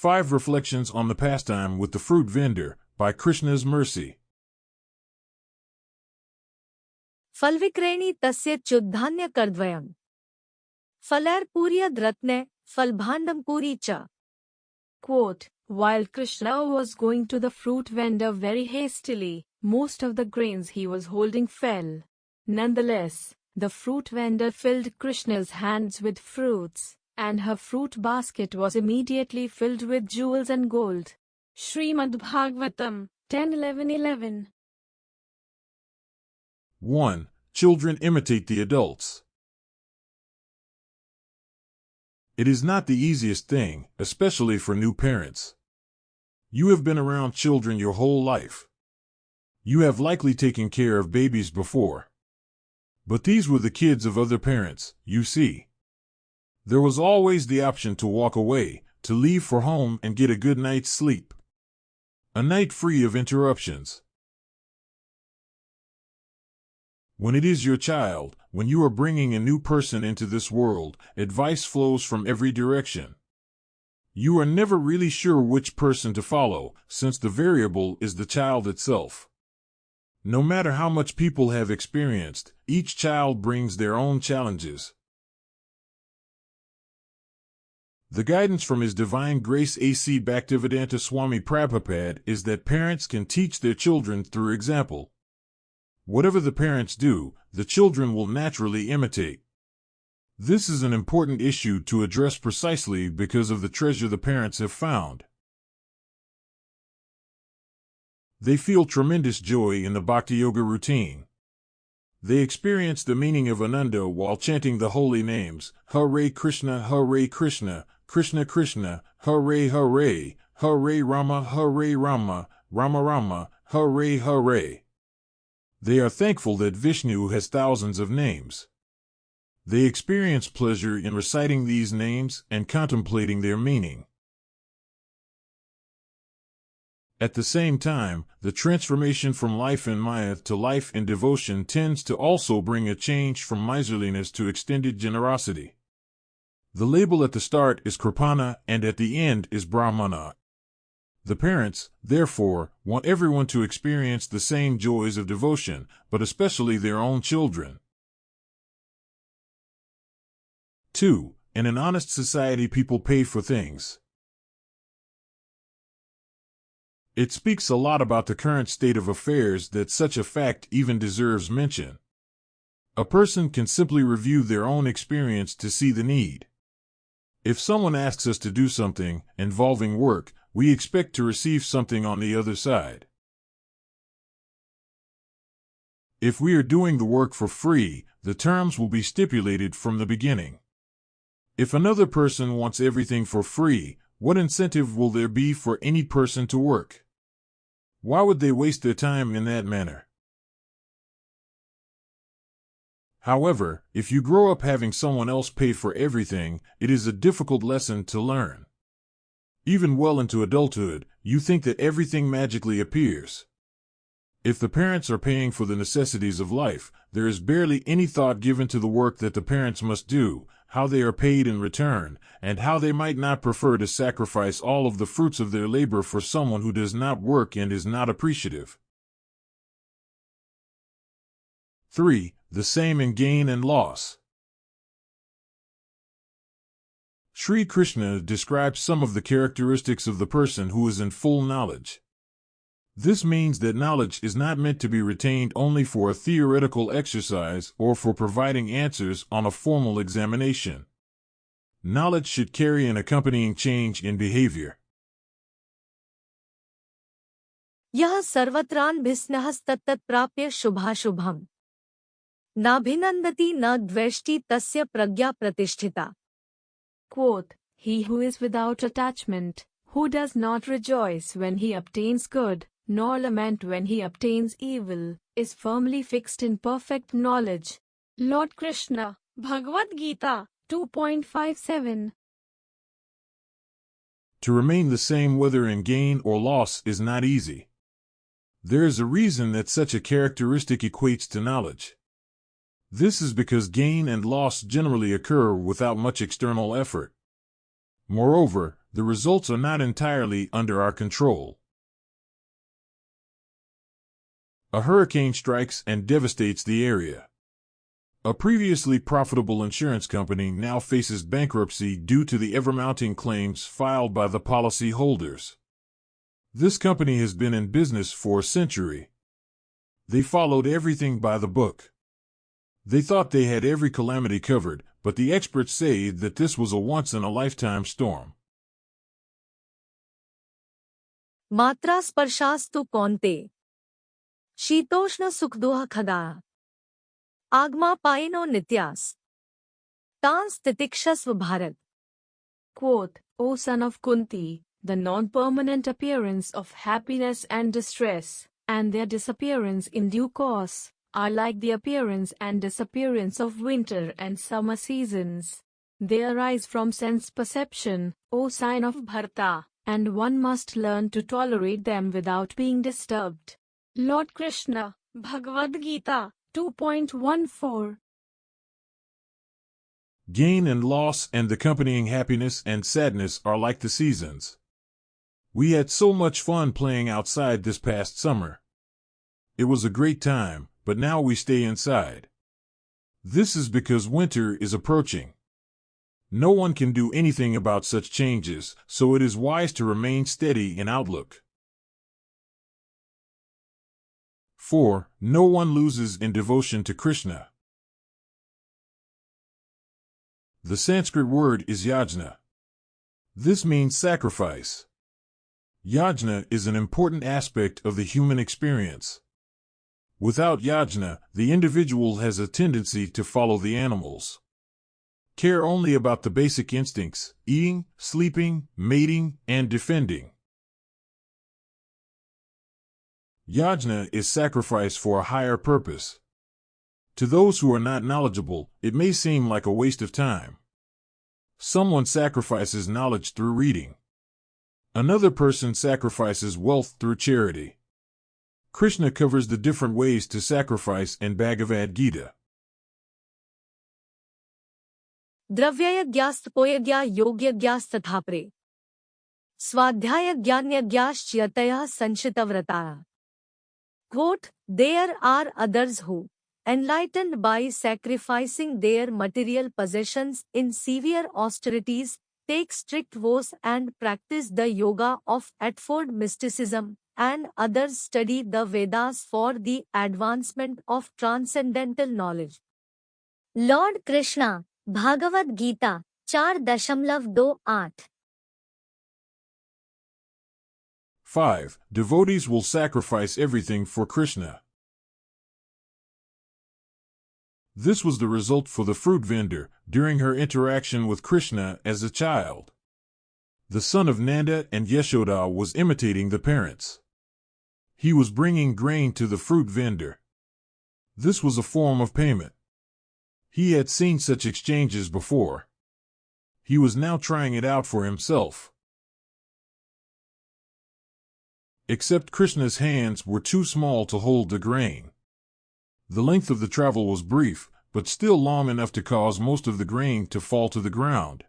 5 Reflections on the Pastime with the Fruit Vendor by Krishna's Mercy. फलविक्रयणी तस्य च्युद्धान्य कर्द्वयम् फलैर्पूर्य द्रत्ने फलभाण्डमपूरी च. Quote, while Krishna was going to the fruit vendor very hastily, most of the grains he was holding fell. Nonetheless, the fruit vendor filled Krishna's hands with fruits, and her fruit basket was immediately filled with jewels and gold. Shrimad Bhagavatam 10:11-11. 1. Children imitate the adults. It is not the easiest thing, especially for new parents. You have been around children your whole life. You have likely taken care of babies before. But these were the kids of other parents, you see. There was always the option to walk away, to leave for home and get a good night's sleep. A night free of interruptions. When it is your child, when you are bringing a new person into this world, advice flows from every direction. You are never really sure which person to follow, since the variable is the child itself. No matter how much people have experienced, each child brings their own challenges. The guidance from His Divine Grace A.C. Bhaktivedanta Swami Prabhupada is that parents can teach their children through example. Whatever the parents do, the children will naturally imitate. This is an important issue to address precisely because of the treasure the parents have found. They feel tremendous joy in the Bhakti Yoga routine. They experience the meaning of Ananda while chanting the holy names, Hare Krishna, Krishna Krishna, Hare Hare, Hare Rama, Rama Rama, Hare Hare. They are thankful that Vishnu has thousands of names. They experience pleasure in reciting these names and contemplating their meaning. At the same time, the transformation from life in Maya to life in devotion tends to also bring a change from miserliness to extended generosity. The label at the start is Kripana and at the end is Brahmana. The parents, therefore, want everyone to experience the same joys of devotion, but especially their own children. 2. In an honest society, people pay for things. It speaks a lot about the current state of affairs that such a fact even deserves mention. A person can simply review their own experience to see the need. If someone asks us to do something involving work, we expect to receive something on the other side. If we are doing the work for free, the terms will be stipulated from the beginning. If another person wants everything for free, what incentive will there be for any person to work? Why would they waste their time in that manner? However, if you grow up having someone else pay for everything, it is a difficult lesson to learn. Even well into adulthood, you think that everything magically appears. If the parents are paying for the necessities of life, there is barely any thought given to the work that the parents must do, how they are paid in return, and how they might not prefer to sacrifice all of the fruits of their labor for someone who does not work and is not appreciative. 3. The same in gain and loss. Sri Krishna describes some of the characteristics of the person who is in full knowledge. This means that knowledge is not meant to be retained only for a theoretical exercise or for providing answers on a formal examination. Knowledge should carry an accompanying change in behavior. यः सर्वत्रान् भिस्नहस्तत्तत् प्राप्य शुभाशुभम् नाभिनन्दति न द्वेष्टि तस्य प्रज्ञा प्रतिष्ठिता. Quote, he who is without attachment, who does not rejoice when he obtains good, nor lament when he obtains evil, is firmly fixed in perfect knowledge. Lord Krishna, Bhagavad-gita 2.57. To remain the same whether in gain or loss is not easy. There is a reason that such a characteristic equates to knowledge. This is because gain and loss generally occur without much external effort. Moreover, the results are not entirely under our control. A hurricane strikes and devastates the area. A previously profitable insurance company now faces bankruptcy due to the ever-mounting claims filed by the policy holders. This company has been in business for a century. They followed everything by the book. They thought they had every calamity covered, but the experts say that this was a once-in-a-lifetime storm. मात्रा स्पर्शास्तु कौन्ते शीतोष्ण सुखदुह खगा आगमा पायिनो नित्यास तांस तितिक्षस्व Bharat. Quote, O son of Kunti, the non-permanent appearance of happiness and distress, and their disappearance in due course, are like the appearance and disappearance of winter and summer seasons. They arise from sense perception, O sign of Bharata, and one must learn to tolerate them without being disturbed. Lord Krishna, Bhagavad-gita, 2.14. Gain and loss and accompanying happiness and sadness are like the seasons. We had so much fun playing outside this past summer. It was a great time, but now we stay inside. This is because winter is approaching. No one can do anything about such changes, so it is wise to remain steady in outlook. 4. No one loses in devotion to Krishna. The Sanskrit word is yajna. This means sacrifice. Yajna is an important aspect of the human experience. Without yajna, the individual has a tendency to follow the animals. Care only about the basic instincts: eating, sleeping, mating, and defending. Yajna is sacrifice for a higher purpose. To those who are not knowledgeable, it may seem like a waste of time. Someone sacrifices knowledge through reading. Another person sacrifices wealth through charity. Krishna covers the different ways to sacrifice in Bhagavad-gita. द्रव्ययज्ञास्तपोयज्ञा योग्यज्ञास्तथापरे स्वाध्यायज्ञान्यज्ञाश्चयतयः संचितव्रताः. Quote, there are others who, enlightened by sacrificing their material possessions in severe austerities, take strict vows and practice the yoga of eightfold mysticism, and others study the Vedas for the advancement of transcendental knowledge. Lord Krishna, Bhagavad-gita, 4.28. 5. Devotees will sacrifice everything for Krishna. This was the result for the fruit vendor during her interaction with Krishna as a child. The son of Nanda and Yashoda was imitating the parents. He was bringing grain to the fruit vendor. This was a form of payment. He had seen such exchanges before. He was now trying it out for himself. Except Krishna's hands were too small to hold the grain. The length of the travel was brief, but still long enough to cause most of the grain to fall to the ground.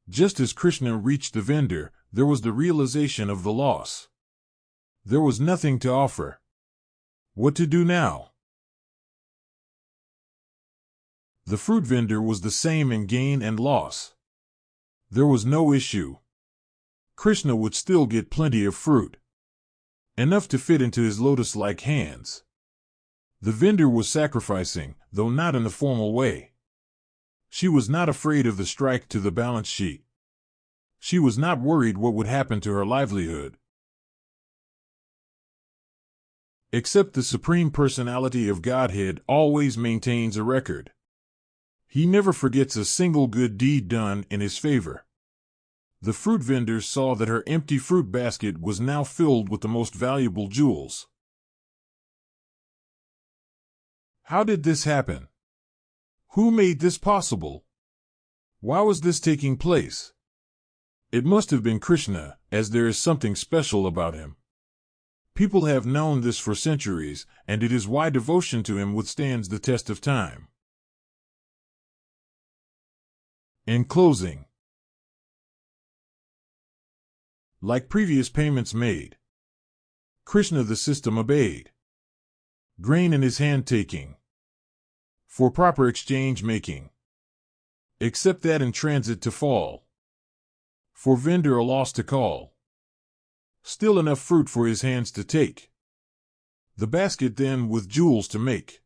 Just as Krishna reached the vendor, there was the realization of the loss. There was nothing to offer. What to do now? The fruit vendor was the same in gain and loss. There was no issue. Krishna would still get plenty of fruit. Enough to fit into his lotus-like hands. The vendor was sacrificing, though not in the formal way. She was not afraid of the strike to the balance sheet. She was not worried what would happen to her livelihood. Except the Supreme Personality of Godhead always maintains a record. He never forgets a single good deed done in his favor. The fruit vendor saw that her empty fruit basket was now filled with the most valuable jewels. How did this happen? Who made this possible? Why was this taking place? It must have been Krishna, as there is something special about him. People have known this for centuries, and it is why devotion to him withstands the test of time. In closing, Like previous payments made, Krishna the system obeyed. Grain in his hand taking, for proper exchange making, except that in transit to fall, for vendor a loss to call. Still enough fruit for his hands to take, the basket then with jewels to make.